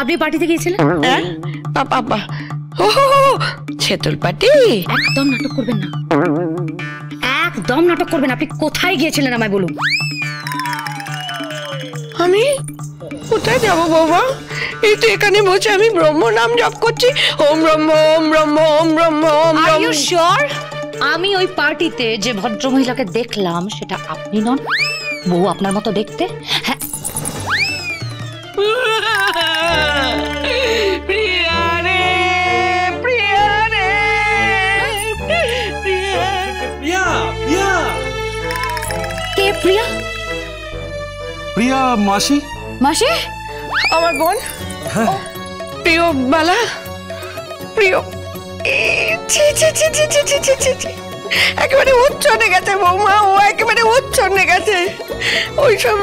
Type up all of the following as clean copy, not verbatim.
আপনি পার্টিতে গিয়েছিলেন? হ্যাঁ বাবা, ও ছেতল পার্টি। একদম নাটক করবেন না, একদম নাটক করবেন। আপনি কোথায় গিয়েছিলেন আমায় বলুন। আমি কোথায় যাব বাবা? এই তো এখানে বসে আমি ব্রহ্ম নাম জপ করছি। ওম ব্রহ্ম ওম ব্রহ্ম ওম ব্রহ্ম ওম আর ব্রহ্ম। You sure? আমি ওই পার্টিতে যে ভদ্র মহিলাকে দেখলাম সেটা আপনি নন? বউ আপনার মতো দেখতে? হ্যাঁ। প্রিয়া রে, প্রিয়া রে, প্রিয়া। প্রিয়া, প্রিয়া, কে প্রিয়া? প্রিয়া মাসি। মাসি? আমার বোন প্রিয় বালা, প্রিয়। একেবারে উচ্চনে গেছে বৌমা, ও একেবারে উচ্চনে গেছে। ওইসব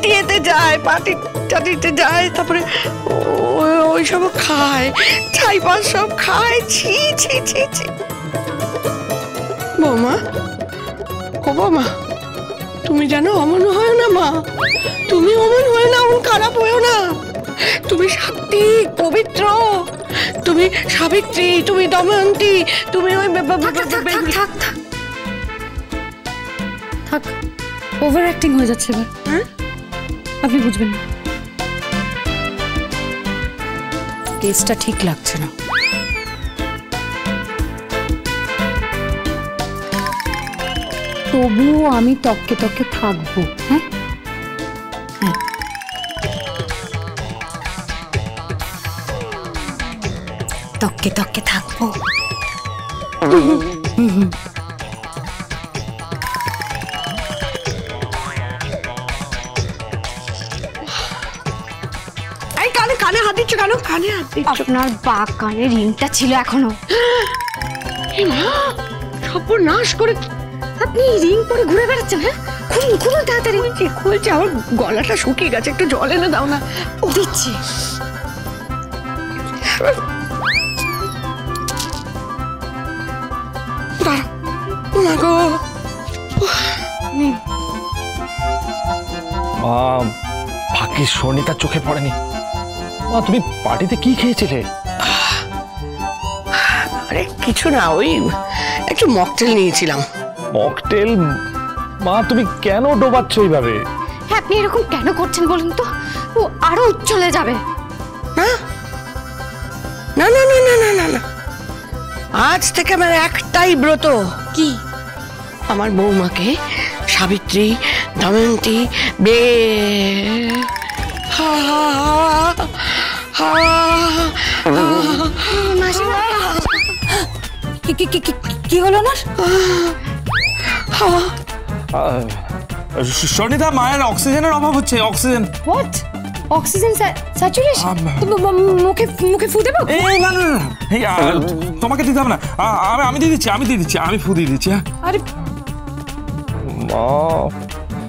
ইয়েতে যায়, পার্টি টাটিতে যায়, তারপরে ওইসব খায়, ছাই পাশ সব খায়। ছি ছি ছি ছি। বৌমা, ও বৌমা, তুমি জানো অমন হয় না মা, তুমি অমন হয় না, অমন খারাপ হয়েও না। তুমি সাত্বিক, পবিত্র, তুমি সাবিত্রী, তুমি দময়ন্তী, তুমি ওই থাক, ওভার অ্যাক্টিং হয়ে যাচ্ছে এবার। হ্যাঁ? আপনি বুঝবেন না, কেসটা ঠিক লাগছে না। তবুও আমি তককে তককে থাকবো। হ্যাঁ, তককে তককে থাকবো। কানে কানে হাত দিচ্ছ কেন? কানে হাত দিচ্ছ? আপনার বাঁ কানে রিংটা ছিল এখনো। সর্বনাশ করে আপনি রিং পরে ঘুরে বেড়াচ্ছেন? হ্যাঁ, খুলুন খুলুন তাড়াতাড়ি। খুলছে, আমার গলাটা শুকিয়ে গেছে, একটু জল এনে দাও না। দিচ্ছি। ভাগ্যিস সনিতার চোখে পড়েনি। মা, তুমি পার্টিতে কি খেয়েছিলে? আরে কিছু না, ওই একটু মকটেল নিয়েছিলাম। মকটেল? মা, তুমি কেন ডোবাচ্ছ এইভাবে? হ্যাঁ, আপনি এরকম কেন করছেন বলুন তো? ও আরো চলে যাবে। না না না না না না না, আজ থেকে আমার একটাই ব্রত। কি? আমার বৌমাকে সাবিত্রী, দময়ন্তী, কি হলো না? সনিতা, মায়ের অক্সিজেনের অভাব হচ্ছে। অক্সিজেন। হোয়াট? Oxygen saturation? মুখে মুখে ফু দেবো? এই না না না, এই তোমাকে দিতে হবে না, আমি দিয়ে দিচ্ছি, আমি ফু দিয়ে দিচ্ছি। আরে মা,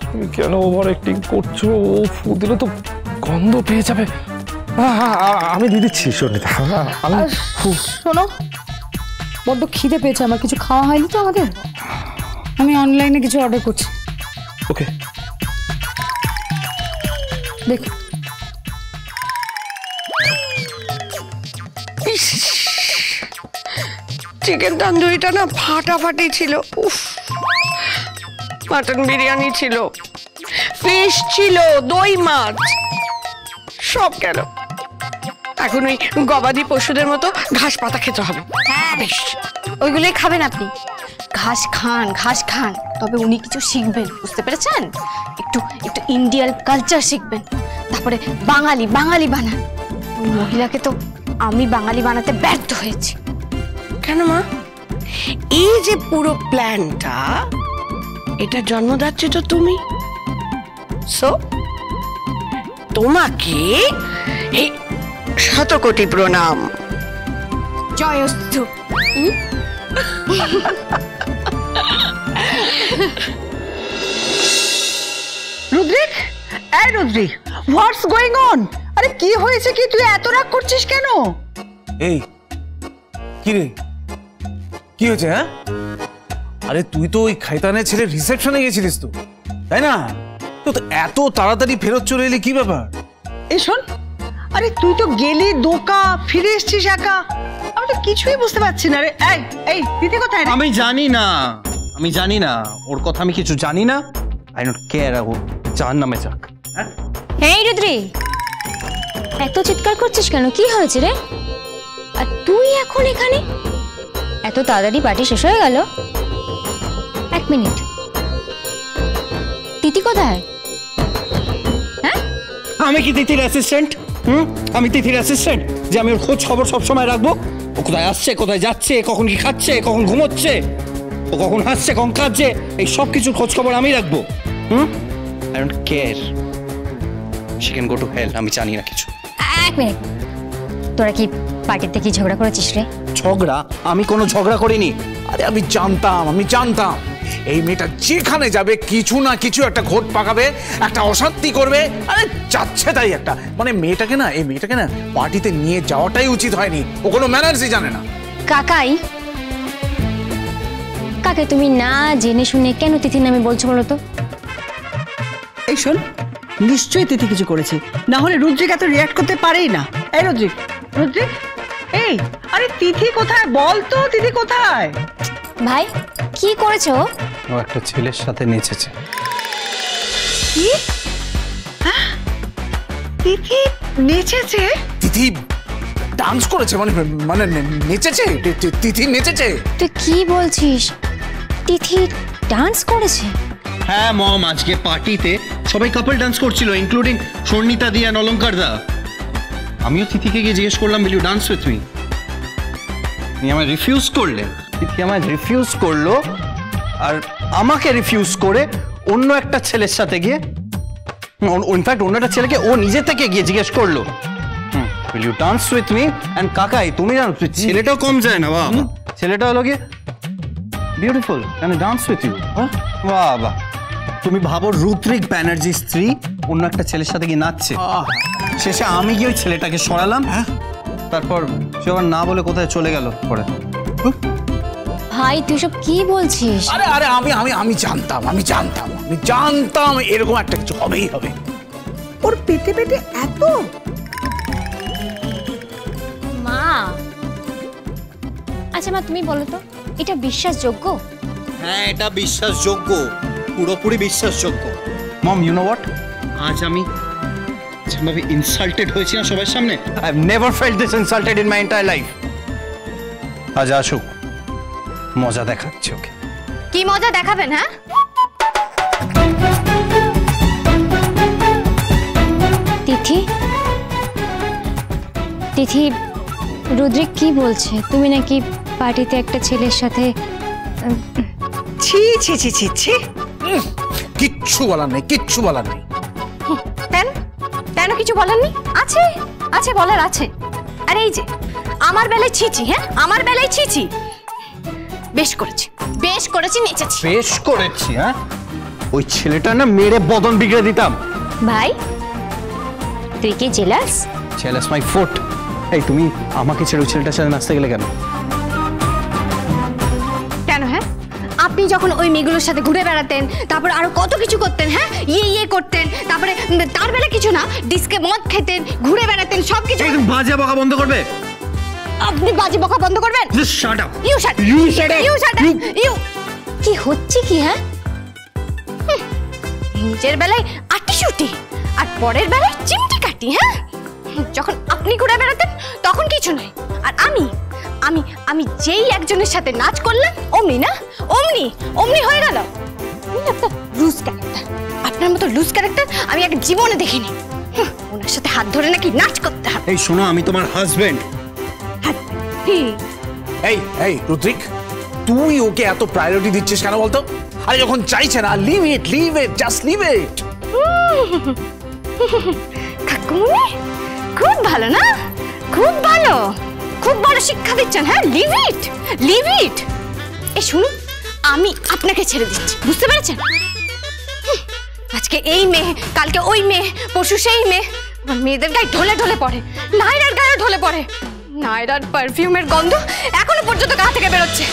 তুমি কেন ওভার অ্যাক্টিং করছো? ও ফু দিলে তো গন্ধ পেয়ে যাবে। আমি দিয়ে দিচ্ছি সনিতা। শোনো, বড্ড খিদে পেয়েছে আমার, কিছু খাওয়া হয়নি তো আমাদের। আমি অনলাইনে কিছু অর্ডার করছি। ওকে। দেখ, চিকেন তন্দুরিটা না ফাটাফাটি ছিল। উফ, মাটন বিরিয়ানি ছিল, ফিশ ছিল, দই মাছ, সব গেল। এখন ওই গবাদি পশুদের মতো ঘাস পাতা খেতে হবে। হ্যাঁ, ওইগুলোই খাবেন আপনি। ঘাস খান, ঘাস খান, তবে উনি কিছু শিখবেন, বুঝতে পেরেছেন? একটু একটু ইন্ডিয়ান কালচার শিখবেন, তারপরে বাঙালি বাঙালি বানান। ওই মহিলাকে তো আমি বাঙালি বানাতে ব্যর্থ হয়েছি। কেন মা? এই যে পুরো প্ল্যানটা, এটা জন্মদাত্রী তো তুমি। সো তোমাকে এই 100 কোটি প্রণাম। জয়স্তু। রুদ্রিক, এই রুদ্রিক, হোয়াটস গোয়িং অন? আরে কি হয়েছে কি? তুই এত রাগ করছিস কেন? এই কি রে, কি হয়েছে? হ্যাঁ, আরে তুই তো ওই খাইতানের ছেলের রিসেপশনে গেছিলিস তো, তাই না? তো এত তাড়াতাড়ি ফেরত চলে এলি, কি ব্যাপার? এই শোন, আরে তুই তো গেলি দোকা, ফিরে এসছিস একা, আমি তো কিছুই বুঝতে পারছি না রে। এই দিদি কোথায় রে? আমি জানি না ওর কথা, আমি কিছু জানি না। I don't care. ও জাহান্নামে যাক। এই রুদ্রি, এত চিৎকার করছিস কেন? কি হয়েছে রে? আর তুই এখন এখানে? এত তাড়াতাড়ি পার্টি শেষ হয়ে গেল? এক মিনিট, তিথি কোথায়? হ্যাঁ, আমি কি তিথির অ্যাসিস্ট্যান্ট? আমি তিথির অ্যাসিস্ট্যান্ট যে আমি ওর খোঁজ খবর সবসময় রাখবো? ও কোথায় আসছে, কোথায় যাচ্ছে, কখন কি খাচ্ছে, কখন ঘুমোচ্ছে, ও কখন হাসছে, কখন কাঁদছে, এই সব কিছুর খোঁজ খবর আমি রাখবো। I don't care. She can go to hell. আমি জানি না কিছু। এক মিনিট, তোরা কি পার্টিতে কি ঝগড়া করেছিস রে? ঝগড়া? আমি কোনো ঝগড়া করিনি। আরে আমি জানতাম এই মেয়েটা যেখানে যাবে কিছু না কিছু একটা ঘোট পাকাবে, একটা অশান্তি করবে। আরে যাচ্ছে তাই একটা, মানে মেয়েটাকে না, এই মেয়েটাকে না পার্টিতে নিয়ে যাওয়াটাই উচিত হয়নি। ও কোনো ম্যানার্সই জানে না। কাকাই তুমি না জেনে শুনে কেন তিথির নামে বলছো বলো তো? এই শোন, নিশ্চয়ই তিথি কিছু করেছে, না হলে রুদ্রিক এত রিয়াক্ট করতে পারেই না। এই রুদ্রিক, এই আরে তিথি কোথায় বল তো, তিথি কোথায়? ভাই কি করেছো? ও একটা ছেলের সাথে নেচেছে। কি? তিথি নেচেছে? তিথি ডান্স করেছে? মানে নেচেছে? তিথি নেচেছে? তুই কি বলছিস? তিথি ডান্স করেছে? হ্যাঁ মম, আজকে পার্টিতে সবাই কাপল ডান্স করছিল, ইনক্লুডিং স্বর্ণিতা দি আর অলঙ্কার দা। আমিও তিথিকে গিয়ে জিজ্ঞেস করলাম, will you dance with me? তিনি আমায় রিফিউজ করলেন। তিথি আমায় রিফিউজ করলো, আর আমাকে রিফিউজ করে অন্য একটা ছেলের সাথে গিয়ে, ইনফ্যাক্ট অন্য একটা ছেলেকে ও নিজে থেকে গিয়ে জিজ্ঞেস করলো, will you dance with me? And কাকাই তুমি জানো, ছেলেটাও কম যায় না। বাহ, ছেলেটা হলো গিয়ে beautiful, can I dance with you? বাহ বাহ। তুমি ভাবো, রুদ্রিক ব্যানার্জি স্ত্রী অন্য একটা ছেলের সাথে গিয়ে নাচছে। শেষে আমি গিয়ে ওই ছেলেটাকে সরালাম, তারপর সে আবার না বলে কোথায় চলে গেল পরে। ভাই তুই সব কি বলছিস? আরে আমি জানতাম এরকম একটা কিছু হবেই হবে। ওর পেটে এত? মা, আচ্ছা মা তুমি বলো তো, এটা বিশ্বাসযোগ্য? হ্যাঁ, এটা বিশ্বাসযোগ্য, পুরোপুরি বিশ্বাসযোগ্য। মম, ইউ নো হোয়াট, আজ আমি যেভাবে ইনসাল্টেড হয়েছি না সবার সামনে, I have never felt this insulted in my entire life. আজ আসুক, মজা দেখাচ্ছে ওকে। কি মজা দেখাবেন? হ্যাঁ, তিথি রুদ্রিক কি বলছে? তুমি নাকি পার্টিতে একটা ছেলের সাথে? ছি ছি ছি ছি ছি, কিচ্ছু বলার নেই। কেন কিছু বলার নেই? আছে বলার আছে। আরে এই যে আমার বেলায় ছিছি, হ্যাঁ আমার বেলায় ছিছি। বেশ করেছি নেচেছি। বেশ করেছি? হ্যাঁ, ওই ছেলেটা না মেরে বদন বিগড়ে দিতাম। ভাই তুই কি জেলাস? Jealous my foot. এই তুমি আমাকে ছেড়ে ওই ছেলেটার সাথে নাচতে গেলে কেন? হ্যাঁ, আপনি যখন ওই মেয়েগুলোর সাথে ঘুরে বেড়াতেন, তারপর আরো কত কিছু করতেন, হ্যাঁ ইয়ে করতেন, তারপরে তার বেলা কিছু না, ডিস্কে মদ খেতেন, ঘুরে বেড়াতেন, সবকিছু। তুমি বাজে বকা বন্ধ করবে? আপনি বাজে বকা বন্ধ করবেন? Just shut up. You shut up. You shut up. You shut up. You. কি হচ্ছে কি? হ্যাঁ, নিজের বেলায় আটিশুটি আর পরের বেলায় চিমটি কাটি। হ্যাঁ, যখন আপনি ঘুরে বেড়াতেন তখন কিছু নয়, আর আমি যেই একজনের সাথে নাচ করলাম অমনি হয়ে গেল। লুজ ক্যারেক্টার, আপনার মতো লুজ ক্যারেক্টার আমি এক জীবনে দেখিনি। ওনার সাথে হাত ধরে নাকি নাচ করতে হবে? এই শোনো, আমি তোমার হাজবেন্ড। এই রুদ্রিক, তুই ওকে এত প্রায়োরিটি দিচ্ছিস কেন বলতো? আরে যখন চাইছে না, leave it, just leave it. কাকুমনি খুব ভালো না, খুব ভালো, খুব বড় শিক্ষা দিচ্ছেন। হ্যাঁ, লিভ ইট। এই শুনুন, আমি আপনাকে ছেড়ে দিচ্ছি, বুঝতে পেরেছেন? আজকে এই মেয়ে, কালকে ওই মেয়ে, পরশু সেই মেয়ে। মেয়েদের গায়ে ঢলে ঢলে পড়ে, নায়রার গায়ে ঢলে পড়ে। নায়রার পারফিউমের গন্ধ এখনো পর্যন্ত গা থেকে বেরোচ্ছে।